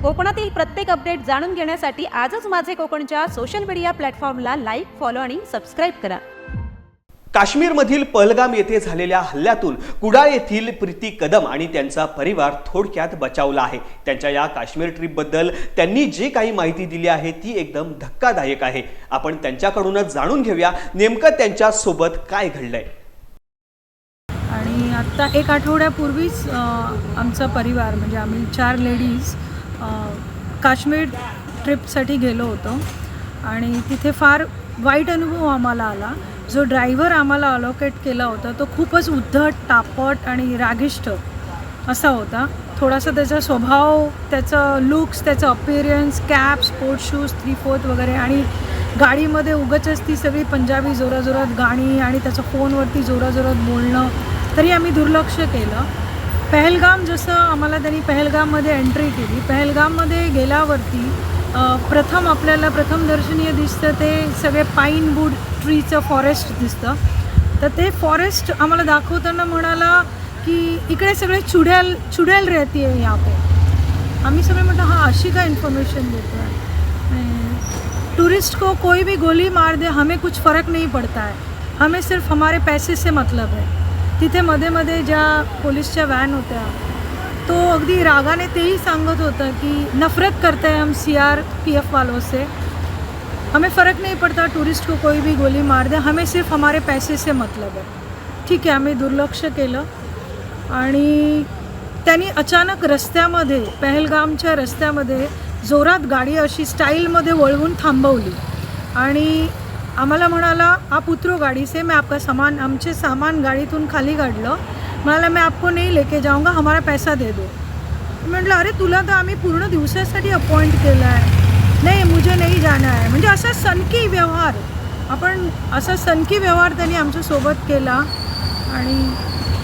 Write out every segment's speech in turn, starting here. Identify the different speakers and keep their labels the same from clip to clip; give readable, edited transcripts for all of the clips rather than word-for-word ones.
Speaker 1: कोकणातील प्रत्येक अपडेट जाणून घेण्यासाठी आजच माझे कोकणच्या सोशल मीडिया प्लॅटफॉर्मला लाईक, फॉलो आणि सबस्क्राईब करा.
Speaker 2: काश्मीरमधील पहलगाम येथे झालेल्या हल्ल्यातून कुडाळ येथील प्रीती कदम आणि त्यांचा परिवार थोडक्यात बचावला आहे. त्यांच्या या काश्मीर ट्रिपबद्दल त्यांनी जे काही माहिती दिली आहे ती एकदम धक्कादायक आहे. आपण त्यांच्याकडूनच जाणून घेऊया नेमकं त्यांच्या सोबत काय घडलंय.
Speaker 3: आणि आत्ता एक आठवड्यापूर्वीच आमचा परिवार म्हणजे आम्ही 4 लेडीज काश्मीर ट्रिपसाठी गेलो होतो आणि तिथे फार वाईट अनुभव आम्हाला आला. जो ड्रायव्हर आम्हाला अलोकेट केला होता तो खूपच उद्धट, तापट आणि रागिष्ट असा होता. थोडासा त्याचा स्वभाव, त्याचं लुक्स, त्याचं अपिअरन्स, कॅप, स्पोर्ट शूज 3/4 वगैरे, आणि गाडीमध्ये उगाचच ती सगळी पंजाबी जोराजोरात गाणी आणि त्याचं फोनवरती जोराजोरात बोलणं, तरी आम्ही दुर्लक्ष केलं. पहलगाम जसं आम्हाला त्यांनी पहलगाममध्ये एंट्री केली. पहलगाममध्ये गेल्यावरती आपल्याला प्रथम दर्शनीय दिसतं ते सगळे पाईन वूड ट्रीचं फॉरेस्ट दिसतं. तर ते फॉरेस्ट आम्हाला दाखवताना म्हणाला की इकडे सगळे चुड़ैल रहती है यहाँ पे. आम्ही सगळे म्हटलं हां अशी काय इन्फॉर्मेशन देतो आहे. टूरिस्ट को कोई भी गोली मार दे हमें कुछ फ़र्क नहीं पड़ता है, हमें सिर्फ हमारे पैसे से मतलब है. तिथे मध्ये मध्ये ज्या पोलीसच्या वॅन होत्या तो अगदी रागाने तेही सांगत होता की नफरत करते हैं हम CRPF वालों से, हमें फ़र्क नहीं पड़ता टूरिस्ट को कोई भी गोली मार दे, हमें सिर्फ हमारे पैसे से मतलब है. ठीक आहे, आम्ही दुर्लक्ष केलं. आणि त्यांनी अचानक रस्त्यामध्ये, पहलगामच्या रस्त्यामध्ये जोरात गाडी अशी स्टाईलमध्ये वळवून थांबवली आणि आम्हाला म्हणाला आप उतरो गाड़ी से, मैं आपका सामान, आमचे सामान गाडीतून खाली काढलं. म्हणाला मैं आपको नहीं लेके जाऊंगा, हमारा पैसा दे दो. म्हटलं अरे तुला तर आम्ही पूर्ण दिवसासाठी अपॉइंट केलं आहे, नाही मुझे नहीं जाना है. म्हणजे असा सनकी व्यवहार, असा सनकी व्यवहार त्यांनी आमच्यासोबत केला. आणि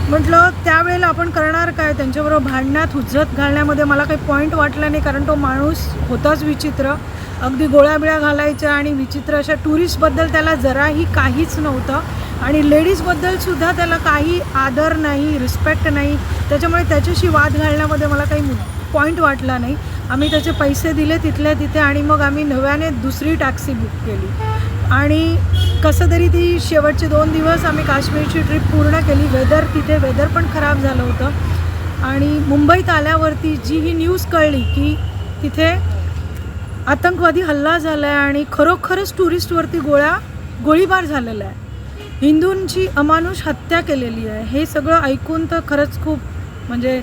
Speaker 3: म्हटलं त्यावेळेला आपण करणार काय, त्यांच्याबरोबर भांडण्यात हुज्जत घालण्यामध्ये मला काही पॉईंट वाटला नाही, कारण तो माणूस होताच विचित्र, अगदी गोळ्याबिळ्या घालायच्या आणि विचित्र. अशा टुरिस्टबद्दल त्याला जराही काहीच नव्हतं आणि लेडीजबद्दलसुद्धा त्याला काही आदर नाही, रिस्पेक्ट नाही. त्याच्यामुळे त्याच्याशी वाद घालण्यामध्ये मला काही पॉईंट वाटला नाही. आम्ही त्याचे पैसे दिले तिथल्या तिथे आणि मग आम्ही नव्याने दुसरी टॅक्सी बुक केली आणि कसं तरी ती शेवटचे 2 दिवस आम्ही काश्मीरची ट्रिप पूर्ण केली. तिथे वेदर पण खराब झालं होतं आणि मुंबईत आल्यावरती जी ही न्यूज कळली की तिथे आतंकवादी हल्ला झाला आहे आणि खरोखरच टुरिस्टवरती गोळीबार झालेला आहे, हिंदूंची अमानुष हत्या केलेली आहे, हे सगळं ऐकून तर खरंच खूप म्हणजे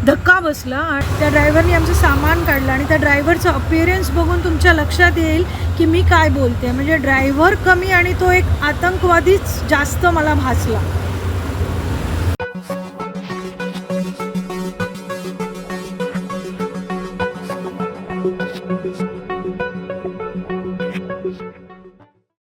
Speaker 3: धक्का बसला. आणि त्या ड्रायव्हरनी आमचं सामान काढलं आणि त्या ड्रायव्हरचं अपिअरन्स बघून तुमच्या लक्षात येईल की मी काय बोलते. म्हणजे ड्रायव्हर कमी आणि तो एक आतंकवादीच जास्त मला भासला.